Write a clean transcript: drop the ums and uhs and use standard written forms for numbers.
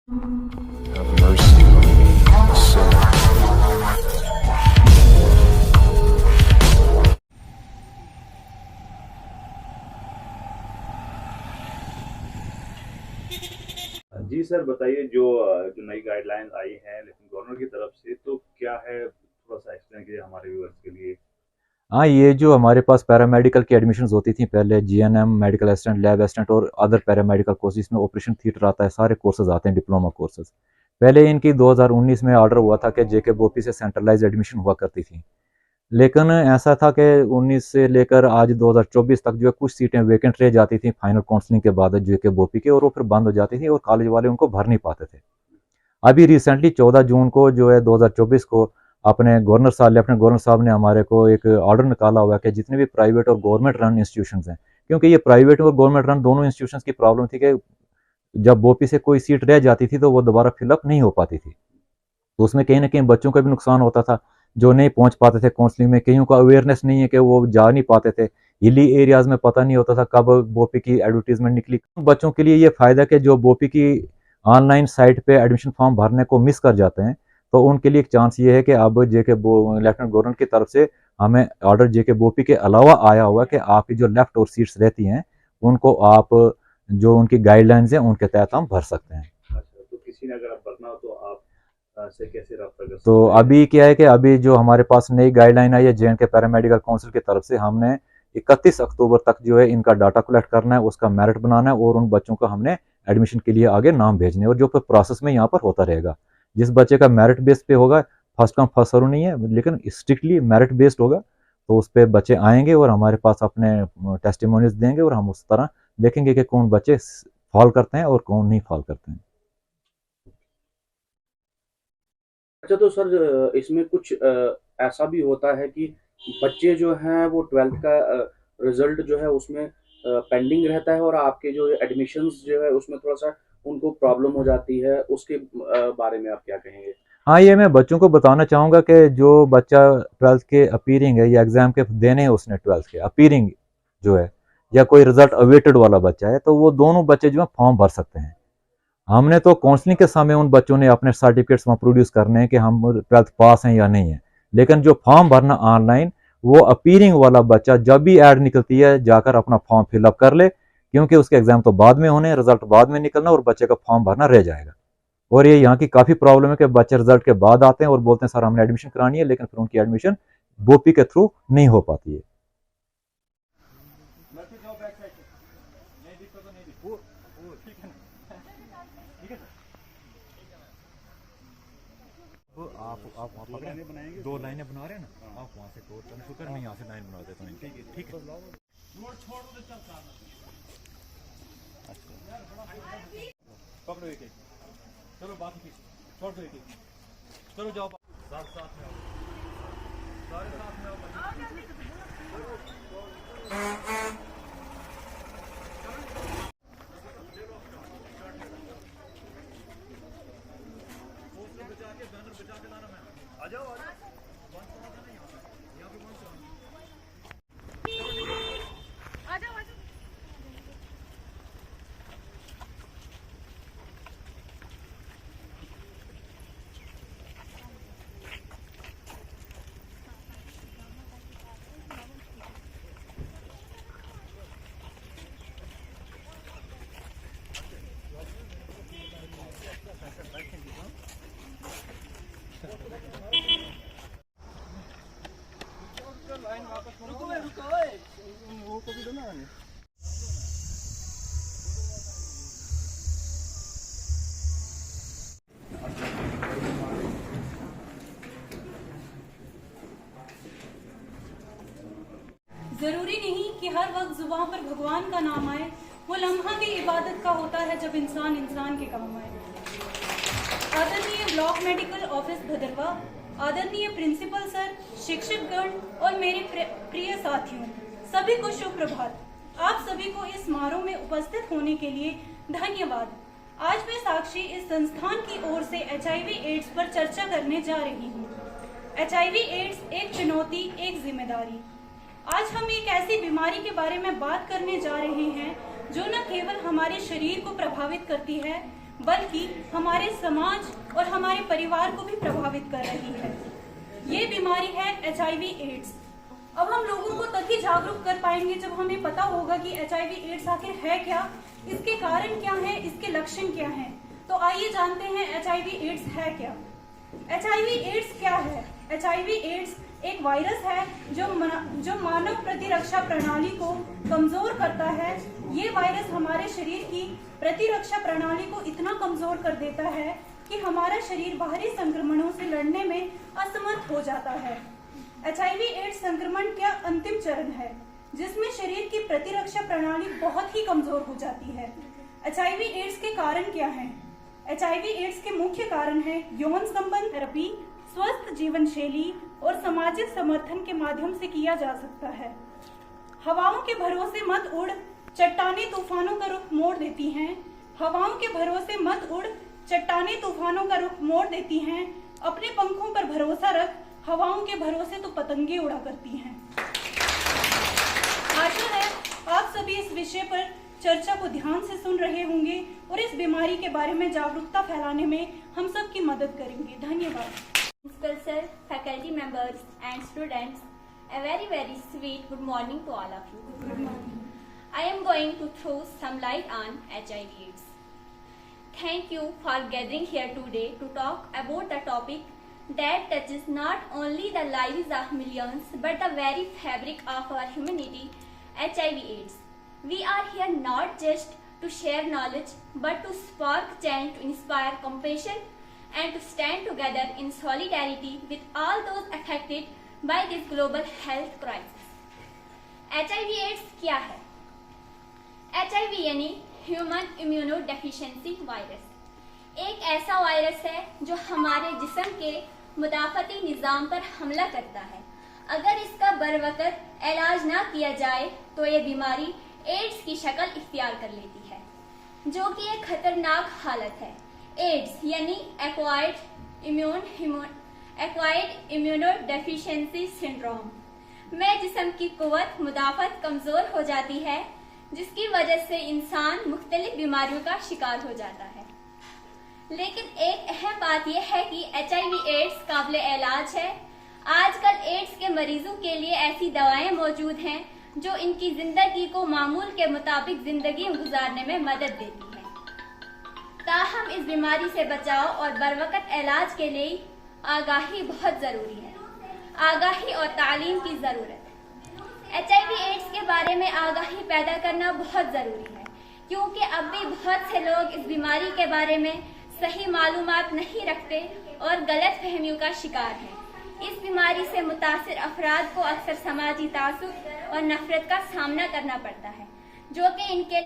Have mercy on me, a sinner. जी sir, बताइए जो जो नई गाइडलाइंस आई हैं लेकिन गवर्नर की तरफ से तो क्या है? थोड़ा-सा एक्सप्लेन कीजिए हमारे व्यूअर्स के लिए। हाँ, ये जो हमारे पास पैरामेडिकल की एडमिशन्स होती थी पहले, GNM, medical assistant, lab assistant और अदर पैरामेडिकल कोर्सेज में ऑपरेशन थिएटर आता है, सारे कोर्सेज आते हैं, डिप्लोमा कोर्सेज। पहले इनकी 2019 में ऑर्डर हुआ था कि जेके बोपी से सेंट्रलाइज एडमिशन हुआ करती थी, लेकिन ऐसा था कि 19 से लेकर आज 2024 तक जो है कुछ सीटें वेकेंट रह जाती थी फाइनल काउंसलिंग के बाद जेके बोपी के, और वो फिर बंद हो जाती थी और कॉलेज वाले उनको भर नहीं पाते थे। अभी रिसेंटली 14 जून को जो है 2024 को अपने लेफ्टिनेंट गवर्नर साहब ने हमारे को एक ऑर्डर निकाला हुआ है कि जितने भी प्राइवेट और गवर्नमेंट रन इंस्टीट्यूशंस हैं, क्योंकि ये प्राइवेट और गवर्नमेंट रन दोनों इंस्टीट्यूशंस की प्रॉब्लम थी कि जब बोपी से कोई सीट रह जाती थी तो वो दोबारा फिलअप नहीं हो पाती थी, तो उसमें कहीं ना कहीं बच्चों का भी नुकसान होता था जो नहीं पहुंच पाते थे काउंसलिंग में। कईयों का अवेयरनेस नहीं है कि वो जा नहीं पाते थे, हिली एरियाज में पता नहीं होता था कब बोपी की एडवर्टीजमेंट निकली। बच्चों के लिए ये फायदा कि जो बोपी की ऑनलाइन साइट पे एडमिशन फॉर्म भरने को मिस कर जाते हैं, तो उनके लिए एक चांस ये है कि अब लेफ्टिनेंट गवर्नर की तरफ से हमें ऑर्डर जेके बोपी के अलावा आया हुआ कि आपकी जो लेफ्ट और सीट्स रहती हैं उनको आप जो उनकी गाइडलाइंस हैं उनके तहत हम भर सकते हैं। अच्छा, तो किसी ने अगर आप भरना हो तो आप से कैसे रब्ता कर तो सकते हैं? अभी क्या है कि अभी जो हमारे पास नई गाइडलाइन आई है जे.एंड.के पैरामेडिकल काउंसिल की तरफ से, हमने 31 अक्टूबर तक जो है इनका डाटा कलेक्ट करना है, उसका मेरिट बनाना है और उन बच्चों को हमने एडमिशन के लिए आगे नाम भेजने, और जो फिर प्रोसेस में यहाँ पर होता रहेगा। जिस बच्चे का मेरिट बेस पे होगा, फर्स्ट कम फर्स्ट सर्व नहीं है लेकिन स्ट्रिक्टली मेरिट बेस्ड होगा, तो उस पर बच्चे आएंगे और हमारे पास अपने टेस्टिमोनियल्स देंगे और हम उस तरह देखेंगे कि कौन बच्चे फॉल करते हैं और कौन नहीं फॉल करते हैं। अच्छा, तो सर इसमें कुछ ऐसा भी होता है कि बच्चे जो हैं वो 12th का रिजल्ट जो है उसमें पेंडिंग रहता है और आपके जो एडमिशन्स जो है उसमें थोड़ा-सा उनको प्रॉब्लम हो जाती है, उसके बारे में आप क्या कहेंगे? हाँ, ये मैं बच्चों को बताना चाहूँगा कि जो बच्चा 12th के अपीयरिंग है या एग्ज़ाम के देने हैं उसने 12th के अपीयरिंग जो है, या कोई रिजल्ट अवेटेड वाला बच्चा है, तो वो दोनों बच्चे जो है फॉर्म भर सकते हैं। हमने तो काउंसलिंग के समय उन बच्चों ने अपने सर्टिफिकेट्स वहाँ प्रोड्यूस करने हैं कि हम 12th पास हैं या नहीं है, लेकिन जो फॉर्म भरना ऑनलाइन, वो अपीयरिंग वाला बच्चा जब भी ऐड निकलती है जाकर अपना फॉर्म फिलअप कर ले, क्योंकि उसके एग्जाम तो बाद में होने, रिजल्ट बाद में निकलना और बच्चे का फॉर्म भरना रह जाएगा। और ये यहाँ की काफ़ी प्रॉब्लम है कि बच्चे रिजल्ट के बाद आते हैं और बोलते हैं सर हमने एडमिशन करानी है, लेकिन फिर उनकी एडमिशन बोपी के थ्रू नहीं हो पाती है। आप वहाँ दो लाइनें बनाएंगे, दो लाइनें बना रहे हैं ना, आप वहाँ से कोड करना शुरू कर, मैं यहाँ से लाइन बना देता हूँ। ठीक है। पकड़ो एक एक, चलो बाकी छोड़ दो एक एक, चलो जाओ साथ साथ में आओ, सारे साथ में आओ। आ जाओ आ जाओ। जरूरी नहीं कि हर वक्त जुबान पर भगवान का नाम आए, वो लम्हा भी इबादत का होता है जब इंसान इंसान के काम आए। आदरणीय ब्लॉक मेडिकल ऑफिस भदरवा, आदरणीय प्रिंसिपल सर, शिक्षकगण और मेरे प्रिय साथियों, सभी को शुभ प्रभात। आप सभी को इस समारोह में उपस्थित होने के लिए धन्यवाद। आज मैं साक्षी इस संस्थान की ओर से HIV एड्स पर चर्चा करने जा रही हूँ। HIV एड्स एक चुनौती, एक जिम्मेदारी। आज हम एक ऐसी बीमारी के बारे में बात करने जा रहे हैं जो न केवल हमारे शरीर को प्रभावित करती है बल्कि हमारे समाज और हमारे परिवार को भी प्रभावित कर रही है। ये बीमारी है HIV एड्स। अब हम लोगों को तभी जागरूक कर पाएंगे जब हमें पता होगा कि HIV एड्स आखिर है क्या, इसके कारण क्या है, इसके लक्षण क्या हैं। तो आइए जानते हैं HIV एड्स है क्या। HIV एड्स क्या है? HIV एड्स एक वायरस है जो मानव प्रतिरक्षा प्रणाली को कमजोर करता है। ये वायरस हमारे शरीर की प्रतिरक्षा प्रणाली को इतना कमजोर कर देता है कि हमारा शरीर बाहरी संक्रमणों से लड़ने में असमर्थ हो जाता है। HIV एड्स संक्रमण का अंतिम चरण है जिसमें शरीर की प्रतिरक्षा प्रणाली बहुत ही कमजोर हो जाती है। HIV एड्स के कारण क्या हैं? HIV एड्स के मुख्य कारण हैं यौन संबंध थेरेपी, स्वस्थ जीवन शैली और सामाजिक समर्थन के माध्यम से किया जा सकता है। हवाओं के भरोसे मत उड़, चट्टानें तूफानों का रुख मोड़ देती हैं। हवाओं के भरोसे मत उड़, चट्टानें तूफानों का रुख मोड़ देती हैं। अपने पंखों पर भरोसा रख, हवाओं के भरोसे तो पतंगे उड़ा करती हैं। आशा है आप सभी इस विषय पर चर्चा को ध्यान से सुन रहे होंगे और इस बीमारी के बारे में जागरूकता फैलाने में हम सब की मदद करेंगे। धन्यवाद। Principal sir, faculty members and students, a very sweet good morning to all of you. Good morning. I am going to throw some light on HIV/AIDS. Thank you for gathering here today to talk about the topic that touches not only the lives of millions but the very fabric of our humanity, HIV/AIDS. We are here not just to share knowledge but to spark change, to inspire compassion and to stand together in solidarity with all those affected by this global health crisis. HIV/AIDS क्या है? HIV यानी human immunodeficiency virus, एक ऐसा virus है जो हमारे जिस्म के मुदाफ़ती निज़ाम पर हमला करता है। अगर इसका बरवकत इलाज ना किया जाए तो ये बीमारी एड्स की शक्ल इख्तियार कर लेती है, जो कि एक खतरनाक हालत है। एड्स यानी एक्वायर्ड इम्यूनोडेफिशिएंसी सिंड्रोम में जिस्म की कुव्वत मुदाफ़त कमज़ोर हो जाती है, जिसकी वजह से इंसान मुख्तलिफ बीमारियों का शिकार हो जाता है। लेकिन एक अहम बात यह है कि HIV एड्स काबिल इलाज है। आजकल एड्स के मरीजों के लिए ऐसी दवाएं मौजूद हैं जो इनकी जिंदगी को मामूल के मुताबिक जिंदगी गुजारने में मदद देती है। ताहम इस बीमारी से बचाव और बरवकत इलाज के लिए आगाही बहुत जरूरी है। आगाही और तालीम की जरूरत है। HIV एड्स के बारे में आगाही पैदा करना बहुत जरूरी है, क्योंकि अब भी बहुत से लोग इस बीमारी के बारे में सही मालूमात नहीं रखते और गलत फहमियों का शिकार हैं। इस बीमारी से मुतासिर अफराद को अक्सर समाजी तासुब और नफरत का सामना करना पड़ता है, जो कि इनके